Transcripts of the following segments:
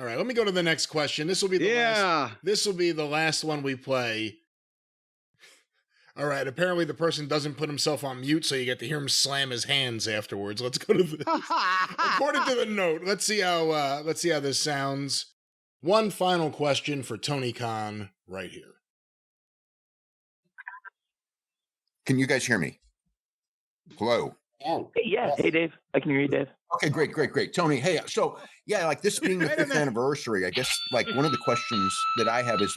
All right, let me go to the next question. This will be the last one we play. All right, apparently the person doesn't put himself on mute, so you get to hear him slam his hands afterwards. Let's go to this. According to the note, let's see how this sounds. One final question for Tony Khan right here. Can you guys hear me? Hello. Oh. Hey, Dave. I can hear you, Dave. Okay, great. Tony, hey, so yeah, like this being the 5th anniversary, I guess like one of the questions that I have is,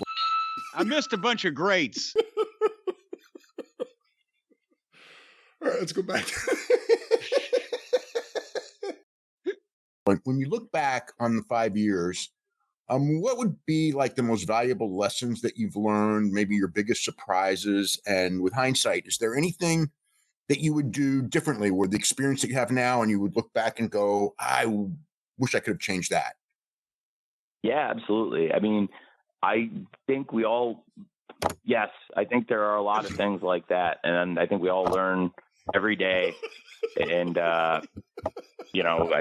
I missed a bunch of greats. All right, let's go back. When you look back on the 5 years, what would be like the most valuable lessons that you've learned, maybe your biggest surprises? And with hindsight, is there anything that you would do differently with the experience that you have now and you would look back and go, I wish I could have changed that? Yeah, absolutely. I mean, I think I think there are a lot of things like that. And I think we all learn every day. And, I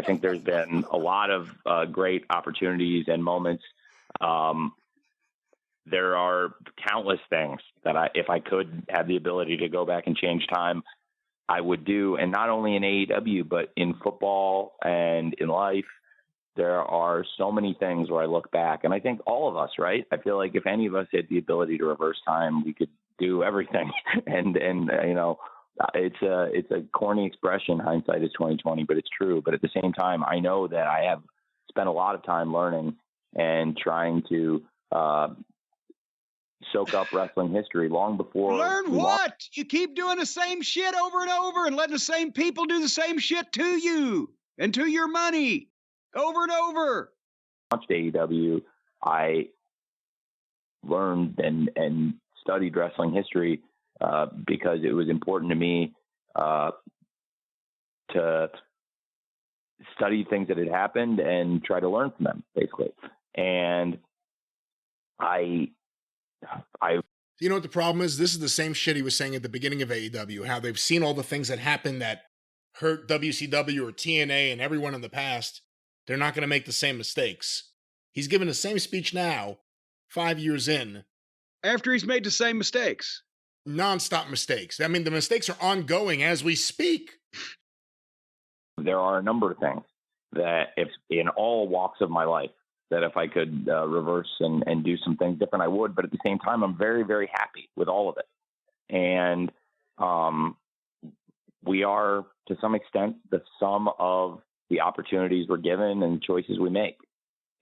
think there's been a lot of great opportunities and moments. There are countless things that if I could have the ability to go back and change time, I would do. And not only in AEW, but in football and in life, there are so many things where I look back, and I think all of us, right? I feel like if any of us had the ability to reverse time, we could do everything. and it's a corny expression, hindsight is 20/20, but it's true. But at the same time, I know that I have spent a lot of time learning and trying to soak up wrestling history long before. Learn what? You keep doing the same shit over and over and letting the same people do the same shit to you and to your money over and over. Launched AEW, I learned and studied wrestling history because it was important to me to study things that had happened and try to learn from them, basically. And you know what the problem is? This is the same shit he was saying at the beginning of AEW, how they've seen all the things that happened that hurt WCW or TNA and everyone in the past. They're not going to make the same mistakes. He's giving the same speech now, 5 years in. After he's made the same mistakes. Non-stop mistakes. I mean, the mistakes are ongoing as we speak. There are a number of things that if in all walks of my life, that if I could reverse and do some things different, I would. But at the same time, I'm very, very happy with all of it. And we are, to some extent, the sum of the opportunities we're given and choices we make.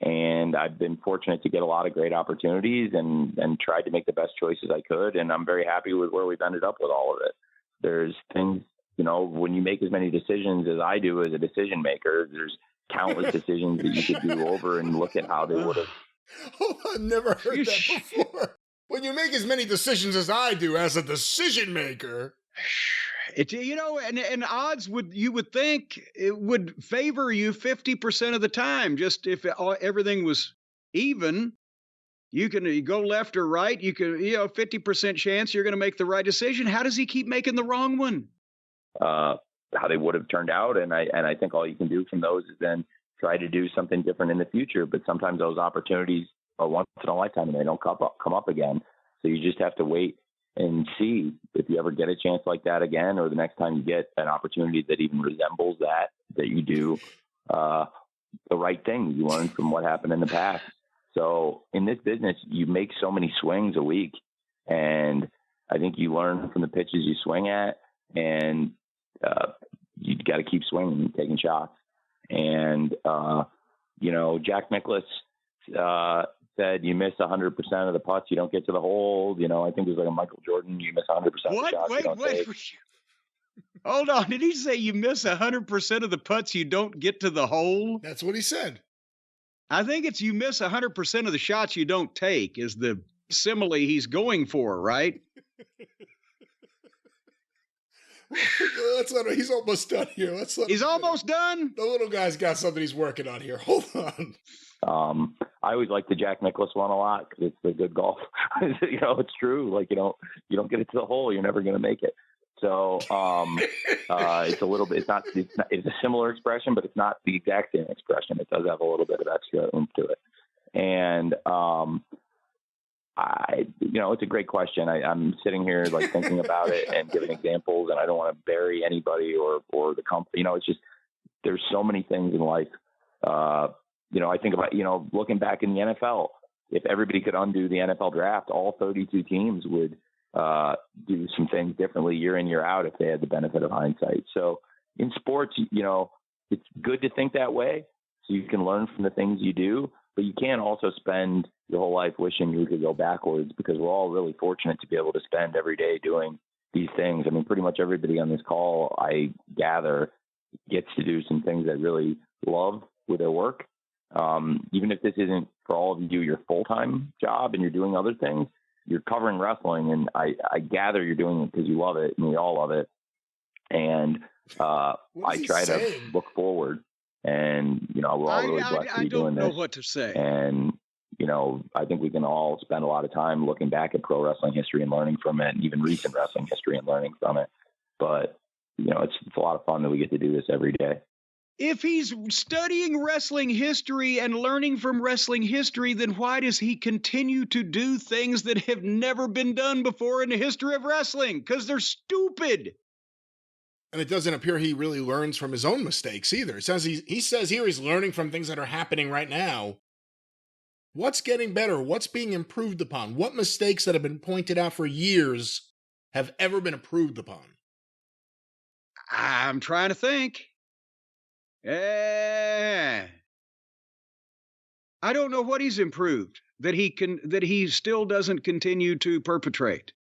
And I've been fortunate to get a lot of great opportunities and tried to make the best choices I could. And I'm very happy with where we've ended up with all of it. There's things, when you make as many decisions as I do as a decision maker, there's countless decisions that you could do over and look at how they would have. Oh, I've never heard that before. When you make as many decisions as I do as a decision maker. And odds you would think it would favor you 50% of the time. Just if everything was even, you go left or right. You can, 50% chance you're going to make the right decision. How does he keep making the wrong one? How they would have turned out. And I think all you can do from those is then try to do something different in the future. But sometimes those opportunities are once in a lifetime and they don't come up again. So you just have to wait and see if you ever get a chance like that again, or the next time you get an opportunity that even resembles that you do the right thing. You learn from what happened in the past. So in this business, you make so many swings a week, and I think you learn from the pitches you swing at, and you got to keep swinging, taking shots. And, Jack Nicklaus said you miss 100% of the putts, you don't get to the hole. I think it was like a Michael Jordan, you miss 100% of the shots you don't take. Hold on. Did he say you miss 100% of the putts, you don't get to the hole? That's what he said. I think it's you miss 100% of the shots you don't take is the simile he's going for, right? He's almost done here. He's almost done? The little guy's got something he's working on here. Hold on. I always like the Jack Nicklaus one a lot because it's a good golf. It's true. Like, you don't get it to the hole, you're never going to make it. So it's a little bit, it's a similar expression, but it's not the exact same expression. It does have a little bit of extra oomph to it. it's a great question. I'm sitting here like thinking about it and giving examples, and I don't want to bury anybody or the company. It's just, there's so many things in life. I think about, looking back in the NFL, if everybody could undo the NFL draft, all 32 teams would do some things differently year in, year out if they had the benefit of hindsight. So in sports, it's good to think that way so you can learn from the things you do, but you can't also spend your whole life wishing you could go backwards, because we're all really fortunate to be able to spend every day doing these things. I mean, pretty much everybody on this call, I gather, gets to do some things that really love with their work. Even if this isn't for all of you your full-time job and you're doing other things, you're covering wrestling, and I gather you're doing it because you love it, and we all love it. And I try to look forward, and we're all really blessed to be doing this. I don't know what to say. And I think we can all spend a lot of time looking back at pro wrestling history and learning from it, and even recent wrestling history and learning from it. But it's a lot of fun that we get to do this every day. If he's studying wrestling history and learning from wrestling history, then why does he continue to do things that have never been done before in the history of wrestling? Because they're stupid. And it doesn't appear he really learns from his own mistakes either. It says he says here he's learning from things that are happening right now. What's getting better? What's being improved upon? What mistakes that have been pointed out for years have ever been improved upon? I'm trying to think. I don't know what he's improved that he still doesn't continue to perpetrate.